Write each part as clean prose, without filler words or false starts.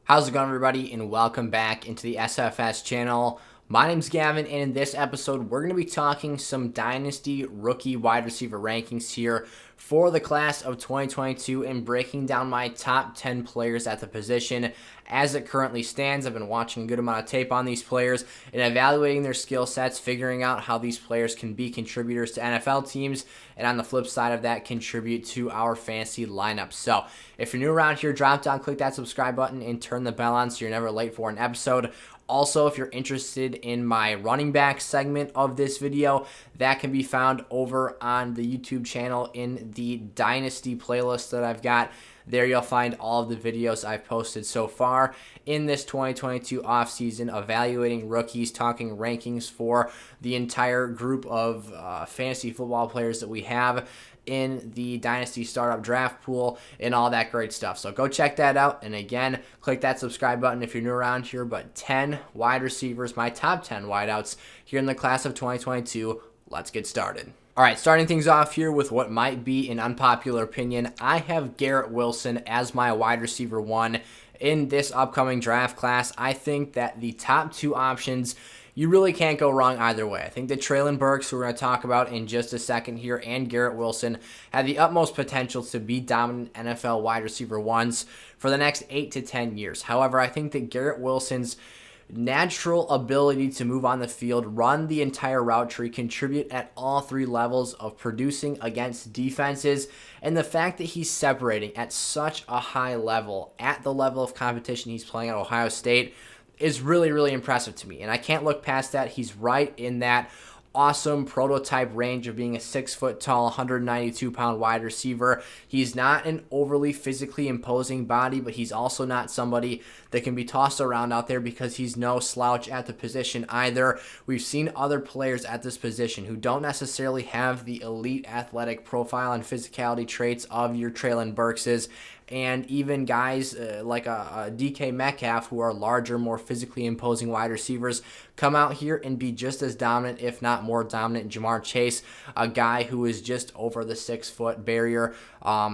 How's it going, everybody, and welcome back into the SFS channel. My name's Gavin, and in this episode, we're going to be talking some Dynasty Rookie wide receiver rankings here for the class of 2022 and breaking down my top 10 players at the position as it currently stands. I've been watching a good amount of tape on these players and evaluating their skill sets, figuring out how these players can be contributors to NFL teams, and on the flip side of that, contribute to our fantasy lineup. So if you're new around here, drop down, click that subscribe button, and turn the bell on so you're never late for an episode. Also, if you're interested in my running back segment of this video, that can be found over on the YouTube channel in the Dynasty playlist that I've got. There you'll find all of the videos I've posted so far in this 2022 offseason, evaluating rookies, talking rankings for the entire group of fantasy football players that we have in the Dynasty Startup Draft Pool and all that great stuff. So go check that out. And again, click that subscribe button if you're new around here. But 10 wide receivers, my top 10 wideouts here in the class of 2022. Let's get started. All right, starting things off here with what might be an unpopular opinion. I have Garrett Wilson as my wide receiver one in this upcoming draft class. I think that the top two options, you really can't go wrong either way. I think that Treylon Burks, who we're going to talk about in just a second here, and Garrett Wilson have the utmost potential to be dominant NFL wide receiver ones for the next 8 to 10 years. However, I think that Garrett Wilson's natural ability to move on the field, run the entire route tree, contribute at all three levels of producing against defenses, and the fact that he's separating at such a high level, at the level of competition he's playing at Ohio State, is really, really impressive to me. And I can't look past that. He's right in that awesome prototype range of being a 6 foot tall, 192-pound wide receiver. He's not an overly physically imposing body, but he's also not somebody that can be tossed around out there because he's no slouch at the position either. We've seen other players at this position who don't necessarily have the elite athletic profile and physicality traits of your Treylon Burkses, and even guys like a DK Metcalf, who are larger, more physically imposing wide receivers, come out here and be just as dominant, if not more dominant. Jamar Chase, a guy who is just over the 6 foot barrier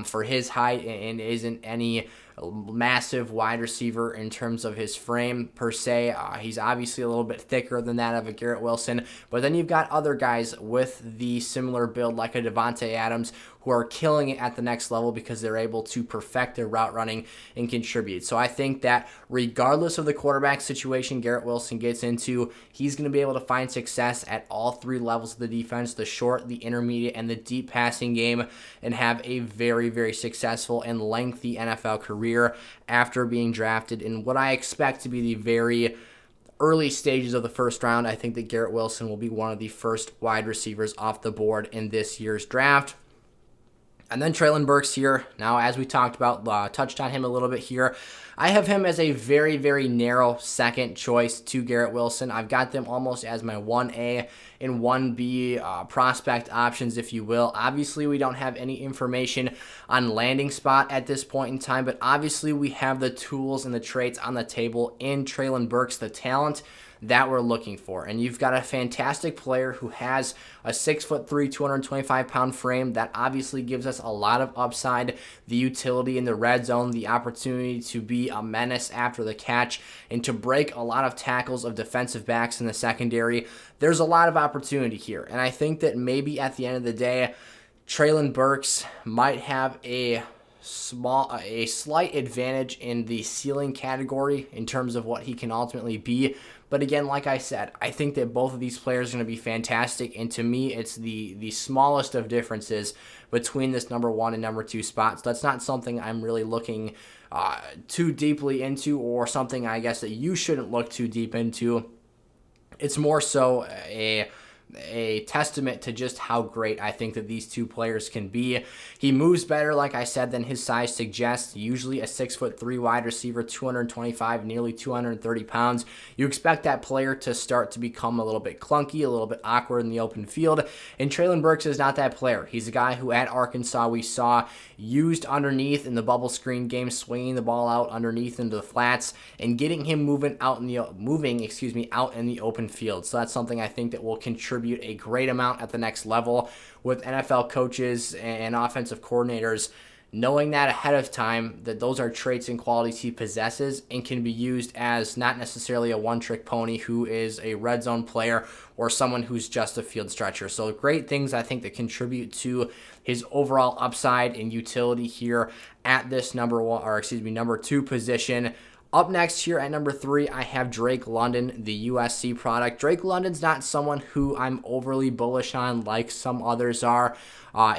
for his height and isn't any massive wide receiver in terms of his frame per se. He's obviously a little bit thicker than that of a Garrett Wilson, but then you've got other guys with the similar build like a Devontae Adams who are killing it at the next level because they're able to perfect their route running and contribute. So I think that regardless of the quarterback situation Garrett Wilson gets into, he's going to be able to find success at all three levels of the defense, the short, the intermediate, and the deep passing game, and have a very, very successful and lengthy NFL career after being drafted in what I expect to be the very early stages of the first round. I think that Garrett Wilson will be one of the first wide receivers off the board in this year's draft. And then Treylon Burks here. Now, as we talked about, touched on him a little bit here. I have him as a very, very narrow second choice to Garrett Wilson. I've got them almost as my 1A and 1B prospect options, if you will. Obviously, we don't have any information on landing spot at this point in time, but obviously we have the tools and the traits on the table in Treylon Burks, the talent that we're looking for. And you've got a fantastic player who has a 6'3", 225-pound frame that obviously gives us a lot of upside, the utility in the red zone, the opportunity to be a menace after the catch, and to break a lot of tackles of defensive backs in the secondary. There's a lot of opportunity here. And I think that maybe at the end of the day, Treylon Burks might have a slight advantage in the ceiling category in terms of what he can ultimately be. But again, like I said, I think that both of these players are going to be fantastic. And to me, it's the smallest of differences between this number 1 and number 2 spots. That's not something I'm really looking too deeply into, or something I guess that you shouldn't look too deep into. It's more so a testament to just how great I think that these two players can be. He moves better, like I said, than his size suggests. Usually a 6'3" wide receiver, 225, nearly 230 pounds. You expect that player to start to become a little bit clunky, a little bit awkward in the open field. And Treylon Burks is not that player. He's a guy who at Arkansas we saw used underneath in the bubble screen game, swinging the ball out underneath into the flats and getting him out in the open field. So that's something I think that will contribute a great amount at the next level with NFL coaches and offensive coordinators knowing that ahead of time, that those are traits and qualities he possesses and can be used as not necessarily a one-trick pony who is a red zone player or someone who's just a field stretcher. So great things I think that contribute to his overall upside and utility here at this number 2 position. Up next here at number 3, I have Drake London, the USC product. Drake London's not someone who I'm overly bullish on like some others are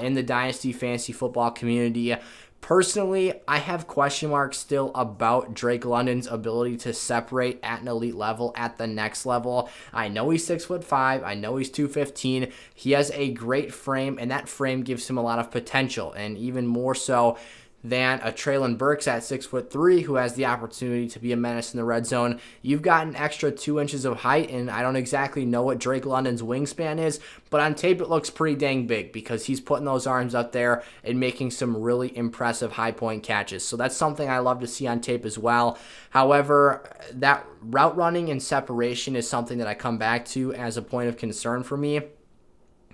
in the Dynasty Fantasy Football community. Personally, I have question marks still about Drake London's ability to separate at an elite level at the next level. I know he's 6'5", I know he's 215. He has a great frame, and that frame gives him a lot of potential, and even more so than a Treylon Burks at 6'3", who has the opportunity to be a menace in the red zone. You've got an extra 2 inches of height, and I don't exactly know what Drake London's wingspan is, but on tape it looks pretty dang big because he's putting those arms up there and making some really impressive high point catches. So that's something I love to see on tape as well. However, that route running and separation is something that I come back to as a point of concern for me.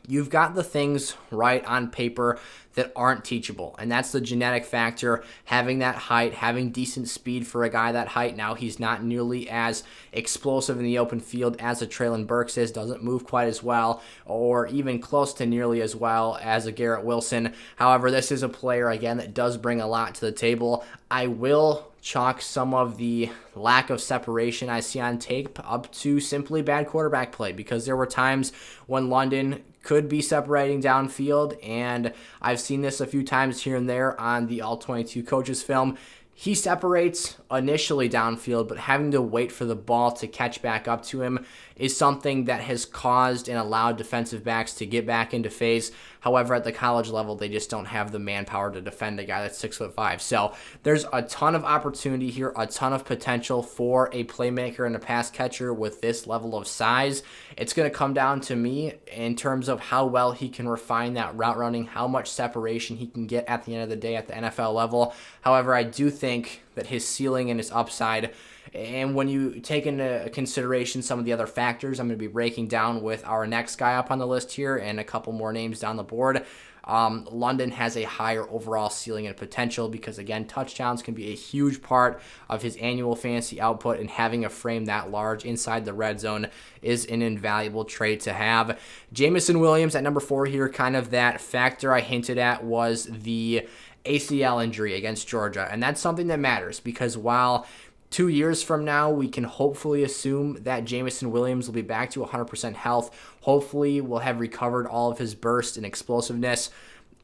You've got the things right on paper that aren't teachable, and that's the genetic factor, having that height, having decent speed for a guy that height. Now, he's not nearly as explosive in the open field as a Treylon Burks is, doesn't move quite as well, or even close to nearly as well as a Garrett Wilson. However, this is a player, again, that does bring a lot to the table. I will chalk some of the lack of separation I see on tape up to simply bad quarterback play, because there were times when London could be separating downfield, and I've seen this a few times here and there on the All-22 coaches film. He separates initially downfield, but having to wait for the ball to catch back up to him is something that has caused and allowed defensive backs to get back into phase. However, at the college level, they just don't have the manpower to defend a guy that's 6'5". So there's a ton of opportunity here, a ton of potential for a playmaker and a pass catcher with this level of size. It's going to come down to me in terms of how well he can refine that route running, how much separation he can get at the end of the day at the NFL level. However, I do think that his ceiling and his upside, and when you take into consideration some of the other factors I'm going to be breaking down with our next guy up on the list here and a couple more names down the board, London has a higher overall ceiling and potential because, again, touchdowns can be a huge part of his annual fantasy output, and having a frame that large inside the red zone is an invaluable trait to have. Jameson Williams at number 4 here, kind of that factor I hinted at was the ACL injury against Georgia, and that's something that matters because while 2 years from now, we can hopefully assume that Jameson Williams will be back to 100% health. Hopefully, will have recovered all of his burst and explosiveness.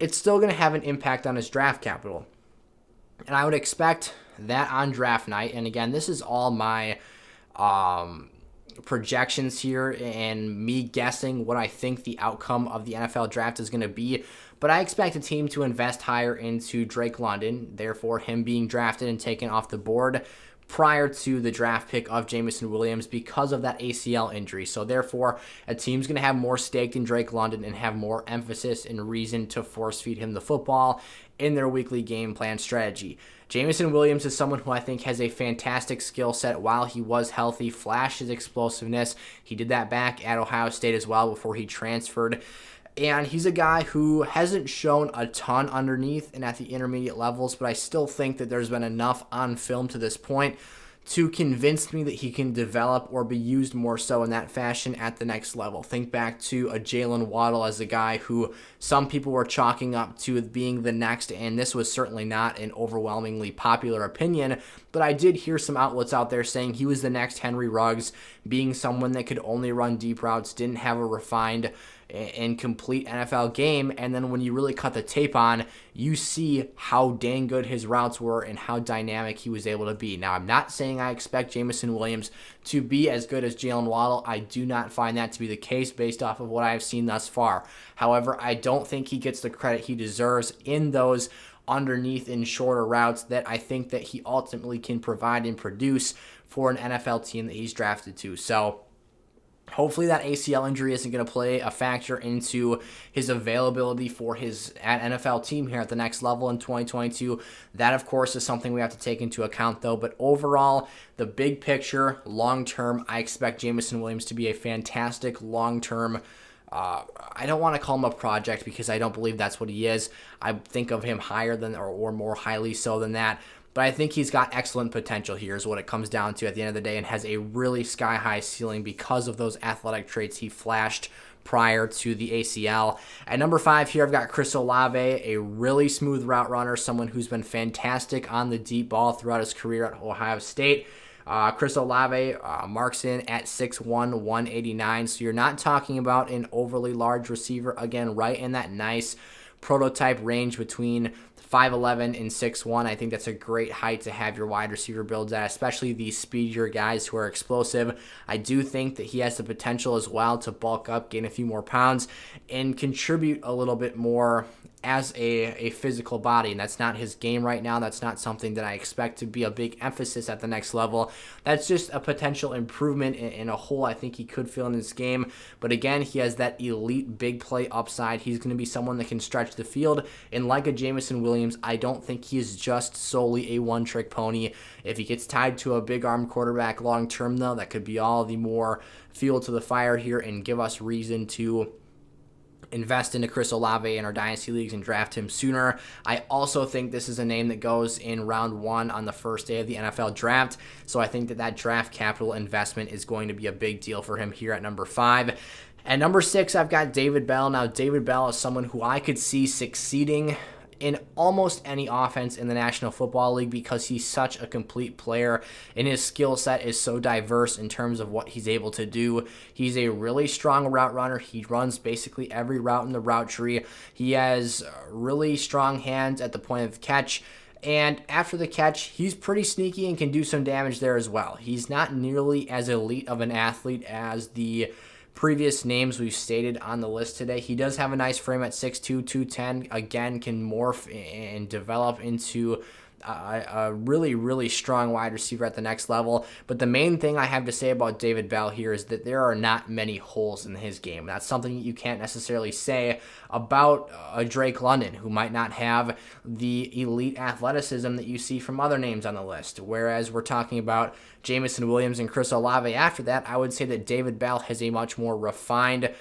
It's still going to have an impact on his draft capital. And I would expect that on draft night, and again, this is all my projections here and me guessing what I think the outcome of the NFL draft is going to be. But I expect a team to invest higher into Drake London, therefore him being drafted and taken off the board prior to the draft pick of Jameson Williams because of that ACL injury. So therefore, a team's going to have more stake in Drake London and have more emphasis and reason to force feed him the football in their weekly game plan strategy. Jameson Williams is someone who I think has a fantastic skill set while he was healthy, flashed his explosiveness. He did that back at Ohio State as well before he transferred. And he's a guy who hasn't shown a ton underneath and at the intermediate levels, but I still think that there's been enough on film to this point to convince me that he can develop or be used more so in that fashion at the next level. Think back to a Jalen Waddle as a guy who some people were chalking up to being the next, and this was certainly not an overwhelmingly popular opinion, but I did hear some outlets out there saying he was the next Henry Ruggs, being someone that could only run deep routes, didn't have a refined and complete NFL game, and then when you really cut the tape on, you see how dang good his routes were and how dynamic he was able to be. Now, I'm not saying I expect Jameson Williams to be as good as Jalen Waddle. I do not find that to be the case based off of what I've seen thus far. However, I don't think he gets the credit he deserves in those underneath and shorter routes that I think that he ultimately can provide and produce for an NFL team that he's drafted to. So hopefully that ACL injury isn't going to play a factor into his availability for his NFL team here at the next level in 2022. That, of course, is something we have to take into account, though. But overall, the big picture, long-term, I expect Jameson Williams to be a fantastic long-term I don't want to call him a project because I don't believe that's what he is. I think of him higher than or more highly so than that. But I think he's got excellent potential here is what it comes down to at the end of the day, and has a really sky-high ceiling because of those athletic traits he flashed prior to the ACL. At number 5 here, I've got Chris Olave, a really smooth route runner, someone who's been fantastic on the deep ball throughout his career at Ohio State. Chris Olave marks in at 6'1", 189, so you're not talking about an overly large receiver. Again, right in that nice prototype range between 5'11 and 6'1. I think that's a great height to have your wide receiver builds at, especially these speedier guys who are explosive. I do think that he has the potential as well to bulk up, gain a few more pounds, and contribute a little bit more as a physical body, and that's not his game right now. That's not something that I expect to be a big emphasis at the next level. That's just a potential improvement in a hole I think he could fill in his game. But again, he has that elite big play upside. He's going to be someone that can stretch the field, and like a Jameson Williams, I don't think he is just solely a one-trick pony. If he gets tied to a big arm quarterback long term, though, that could be all the more fuel to the fire here and give us reason to invest into Chris Olave in our dynasty leagues and draft him sooner. I also think this is a name that goes in round 1 on the first day of the NFL draft, so I think that draft capital investment is going to be a big deal for him here at number 5. At number 6, I've got David Bell. Now, David Bell is someone who I could see succeeding in almost any offense in the National Football League because he's such a complete player and his skill set is so diverse in terms of what he's able to do. He's a really strong route runner. He runs basically every route in the route tree. He has really strong hands at the point of catch. And after the catch, he's pretty sneaky and can do some damage there as well. He's not nearly as elite of an athlete as the previous names we've stated on the list today. He does have a nice frame at 6'2", 210. Again, can morph and develop into a really, really strong wide receiver at the next level. But the main thing I have to say about David Bell here is that there are not many holes in his game. That's something you can't necessarily say about a Drake London, who might not have the elite athleticism that you see from other names on the list. Whereas we're talking about Jameson Williams and Chris Olave after that, I would say that David Bell has a much more refined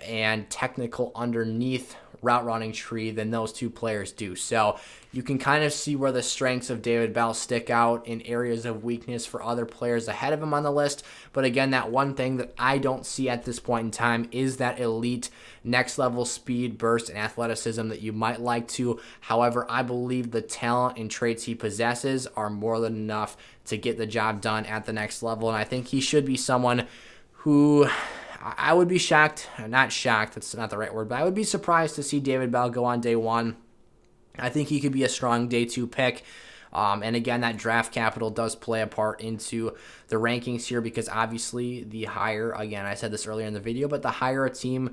and technical underneath route running tree than those two players do. So you can kind of see where the strengths of David Bell stick out in areas of weakness for other players ahead of him on the list. But again, that one thing that I don't see at this point in time is that elite next level speed, burst, and athleticism that you might like to. However, I believe the talent and traits he possesses are more than enough to get the job done at the next level. And I think he should be someone who I would be shocked, not shocked, that's not the right word, but I would be surprised to see David Bell go on day 1. I think he could be a strong day 2 pick. And again, that draft capital does play a part into the rankings here because obviously the higher, again, I said this earlier in the video, but the higher a team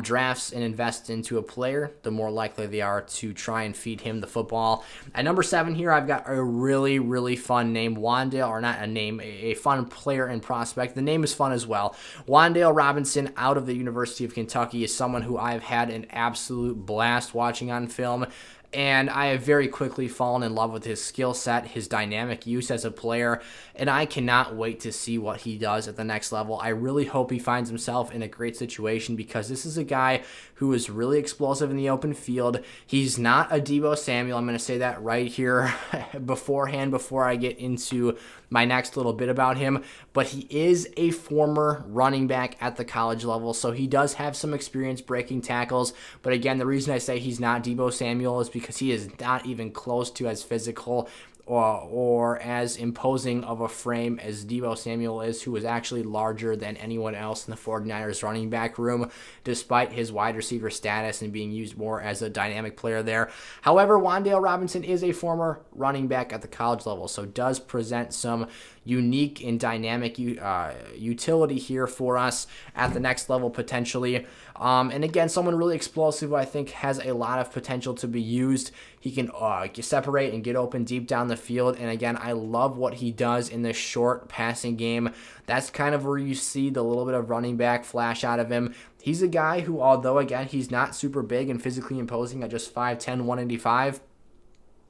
drafts and invests into a player, the more likely they are to try and feed him the football. At number 7 here, I've got a really, really fun name, Wan'Dale, or not a name, a fun player and prospect. The name is fun as well. Wan'Dale Robinson out of the University of Kentucky is someone who I've had an absolute blast watching on film. And I have very quickly fallen in love with his skill set, his dynamic use as a player, and I cannot wait to see what he does at the next level. I really hope he finds himself in a great situation because this is a guy who is really explosive in the open field. He's not a Deebo Samuel. I'm going to say that right here beforehand before I get into my next little bit about him, but he is a former running back at the college level, so he does have some experience breaking tackles. But again, the reason I say he's not Deebo Samuel is because he is not even close to as physical or as imposing of a frame as Deebo Samuel is, who is actually larger than anyone else in the 49ers running back room, despite his wide receiver status and being used more as a dynamic player there. However, Wan'Dale Robinson is a former running back at the college level, so does present some unique and dynamic utility here for us at the next level potentially. And again, someone really explosive who I think has a lot of potential to be used. He can separate and get open deep down the field. And again, I love what he does in this short passing game. That's kind of where you see the little bit of running back flash out of him. He's a guy who, although again, he's not super big and physically imposing at just 5'10", 185,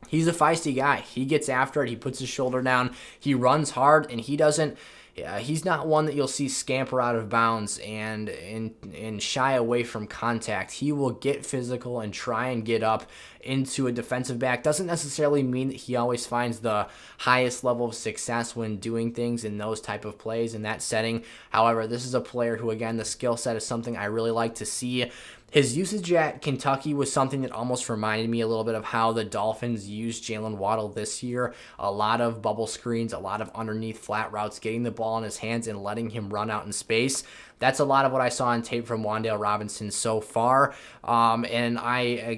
he's a feisty guy. He gets after it. He puts his shoulder down. He runs hard, and he doesn't he's not one that you'll see scamper out of bounds and shy away from contact. He will get physical and try and get up into a defensive back. Doesn't necessarily mean that he always finds the highest level of success when doing things in those type of plays in that setting. However, this is a player who, again, the skill set is something I really like to see. His usage at Kentucky was something that almost reminded me a little bit of how the Dolphins used Jalen Waddle this year. A lot of bubble screens, a lot of underneath flat routes, getting the ball in his hands and letting him run out in space. That's a lot of what I saw on tape from Wan'Dale Robinson so far. And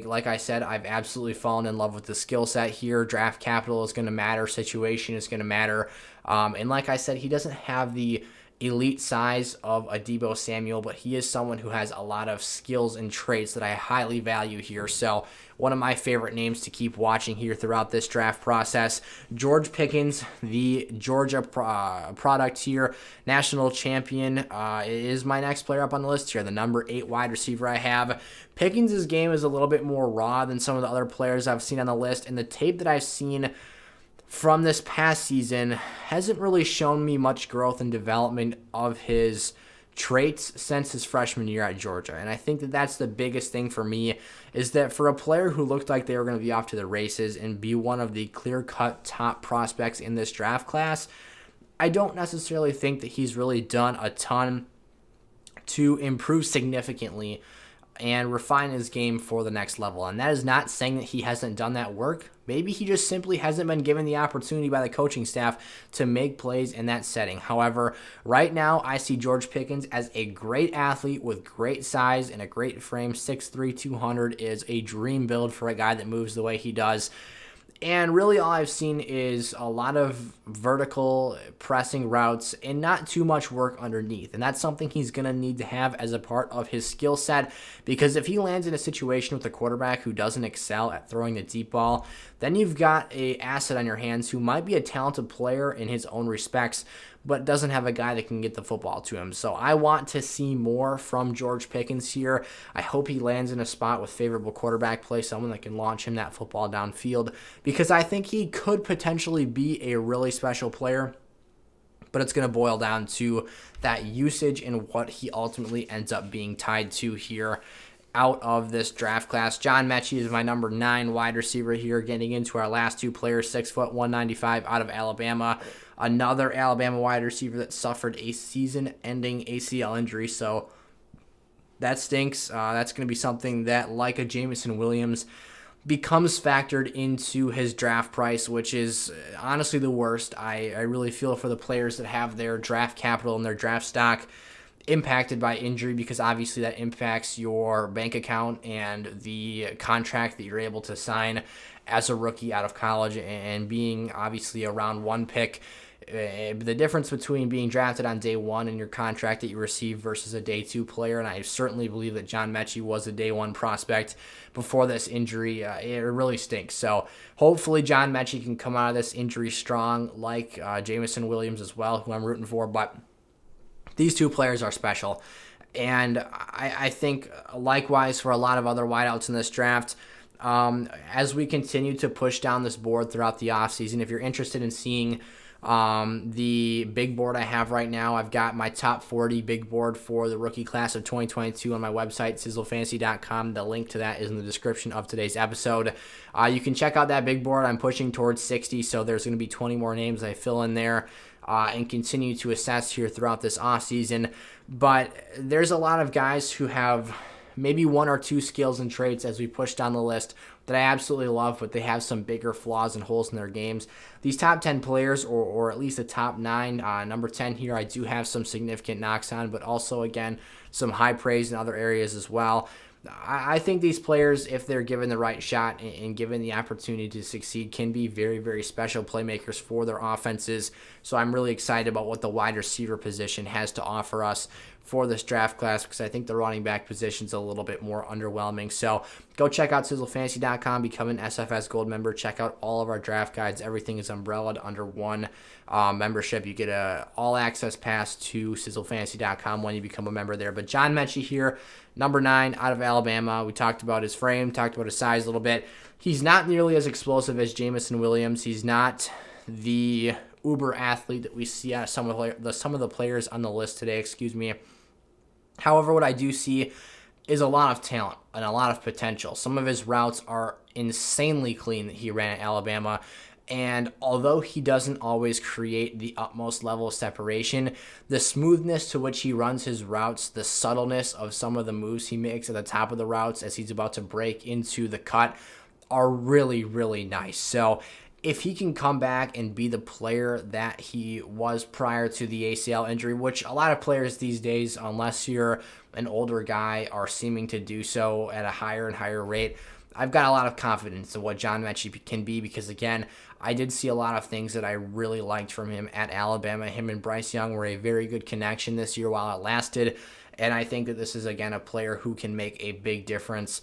like I said, I've absolutely fallen in love with the skill set here. Draft capital is going to matter. Situation is going to matter. And like I said, he doesn't have the elite size of a Deebo Samuel, but he is someone who has a lot of skills and traits that I highly value here. So one of my favorite names to keep watching here throughout this draft process. George Pickens, the Georgia product here, national champion, is my next player up on the list here, the number 8 wide receiver I have. Pickens' game is a little bit more raw than some of the other players I've seen on the list, and the tape that I've seen from this past season hasn't really shown me much growth and development of his traits since his freshman year at Georgia. And I think that that's the biggest thing for me, is that for a player who looked like they were going to be off to the races and be one of the clear-cut top prospects in this draft class, I don't necessarily think that he's really done a ton to improve significantly and refine his game for the next level. And that is not saying that he hasn't done that work. Maybe he just simply hasn't been given the opportunity by the coaching staff to make plays in that setting. However, right now I see George Pickens as a great athlete with great size and a great frame. 6'3", 200 is a dream build for a guy that moves the way he does. And really all I've seen is a lot of vertical pressing routes and not too much work underneath. And that's something he's going to need to have as a part of his skill set, because if he lands in a situation with a quarterback who doesn't excel at throwing the deep ball, then you've got an asset on your hands who might be a talented player in his own respects, but doesn't have a guy that can get the football to him. So I want to see more from George Pickens here. I hope he lands in a spot with favorable quarterback play, someone that can launch him that football downfield, because I think he could potentially be a really special player. But it's going to boil down to that usage and what he ultimately ends up being tied to here out of this draft class. John Mechie is my number 9 wide receiver here, getting into our last two players. 6', 195 out of Alabama. Another Alabama wide receiver that suffered a season-ending ACL injury, so that stinks. That's going to be something that, like a Jameson Williams, becomes factored into his draft price, which is honestly the worst. I really feel for the players that have their draft capital and their draft stock impacted by injury, because obviously that impacts your bank account and the contract that you're able to sign as a rookie out of college, and being obviously a round 1 pick. The difference between being drafted on day 1 and your contract that you receive versus a day 2 player, and I certainly believe that John Mechie was a day 1 prospect before this injury, it really stinks. So hopefully John Mechie can come out of this injury strong, like Jameson Williams as well, who I'm rooting for. But these two players are special, and I think likewise for a lot of other wideouts in this draft. As we continue to push down this board throughout the offseason, if you're interested in seeing the big board I have right now, I've got my top 40 big board for the rookie class of 2022 on my website, sizzlefantasy.com. The link to that is in the description of today's episode. You can check out that big board. I'm pushing towards 60, so there's going to be 20 more names I fill in there and continue to assess here throughout this offseason. But there's a lot of guys who have maybe 1 or 2 skills and traits as we push down the list that I absolutely love, but they have some bigger flaws and holes in their games. These top 10 players, or at least the top 9, number 10 here, I do have some significant knocks on, but also, again, some high praise in other areas as well. I think these players, if they're given the right shot and given the opportunity to succeed, can be very, very special playmakers for their offenses. So I'm really excited about what the wide receiver position has to offer us for this draft class, because I think the running back position is a little bit more underwhelming. So go check out sizzlefantasy.com, become an SFS Gold member, check out all of our draft guides. Everything is umbrellaed under one membership. You get a all-access pass to sizzlefantasy.com when you become a member there. But John Mechie here, number 9 out of Alabama. We talked about his frame, talked about his size a little bit. He's not nearly as explosive as Jameson Williams. He's not the uber athlete that we see out of some of the players on the list today. However, what I do see is a lot of talent and a lot of potential. Some of his routes are insanely clean that he ran at Alabama. And although he doesn't always create the utmost level of separation, the smoothness to which he runs his routes, the subtleness of some of the moves he makes at the top of the routes as he's about to break into the cut are really, really nice. So if he can come back and be the player that he was prior to the ACL injury, which a lot of players these days, unless you're an older guy, are seeming to do so at a higher and higher rate, I've got a lot of confidence in what John Mechie can be because, again, I did see a lot of things that I really liked from him at Alabama. Him and Bryce Young were a very good connection this year while it lasted, and I think that this is, again, a player who can make a big difference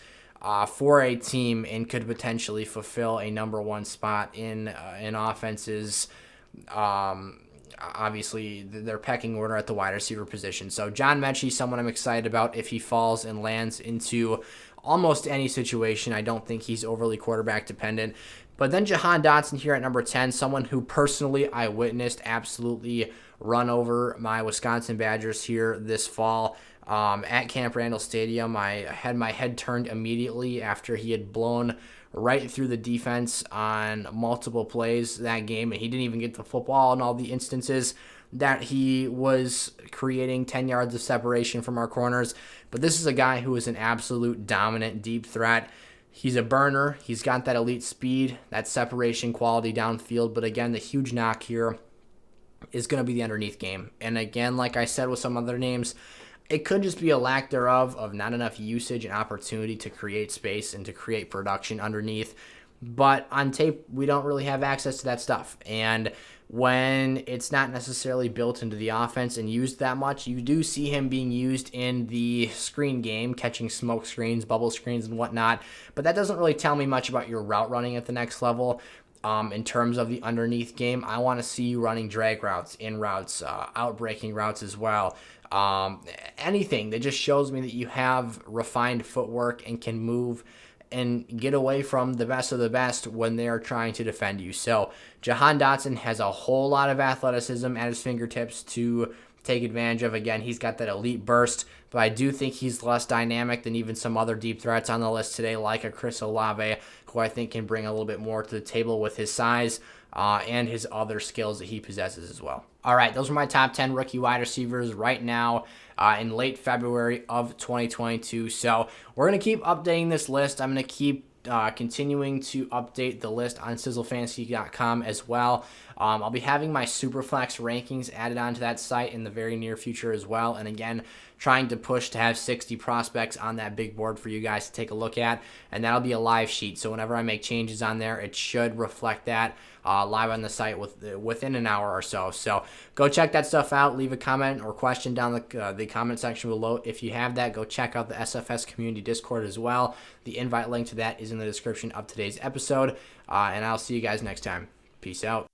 for a team and could potentially fulfill a number one spot in offenses. Obviously, their pecking order at the wide receiver position. So John Mechie, someone I'm excited about if he falls and lands into almost any situation. I don't think he's overly quarterback dependent. But then Jahan Dotson here at number 10, someone who personally I witnessed absolutely run over my Wisconsin Badgers here this fall. At Camp Randall Stadium, I had my head turned immediately after he had blown right through the defense on multiple plays that game, and he didn't even get the football in all the instances that he was creating 10 yards of separation from our corners. But this is a guy who is an absolute dominant deep threat. He's a burner. He's got that elite speed, that separation quality downfield. But again, the huge knock here is going to be the underneath game. And again, like I said with some other names, it could just be a lack thereof of not enough usage and opportunity to create space and to create production underneath. But on tape, we don't really have access to that stuff. And when it's not necessarily built into the offense and used that much, you do see him being used in the screen game, catching smoke screens, bubble screens, and whatnot. But that doesn't really tell me much about your route running at the next level. In terms of the underneath game, I want to see you running drag routes, in routes, out-breaking routes as well. Anything that just shows me that you have refined footwork and can move and get away from the best of the best when they are trying to defend you. So Jahan Dotson has a whole lot of athleticism at his fingertips to take advantage of. Again, he's got that elite burst, but I do think he's less dynamic than even some other deep threats on the list today, like a Chris Olave, who I think can bring a little bit more to the table with his size and his other skills that he possesses as well. All right, those are my top 10 rookie wide receivers right now in late February of 2022. So we're going to keep updating this list. I'm going to keep continuing to update the list on sizzlefantasy.com as well. I'll be having my Superflex rankings added onto that site in the very near future as well. And again, trying to push to have 60 prospects on that big board for you guys to take a look at. And that'll be a live sheet. So whenever I make changes on there, it should reflect that live on the site within an hour or so. So go check that stuff out. Leave a comment or question down the comment section below. If you have that, go check out the SFS community Discord as well. The invite link to that is in the description of today's episode. And I'll see you guys next time. Peace out.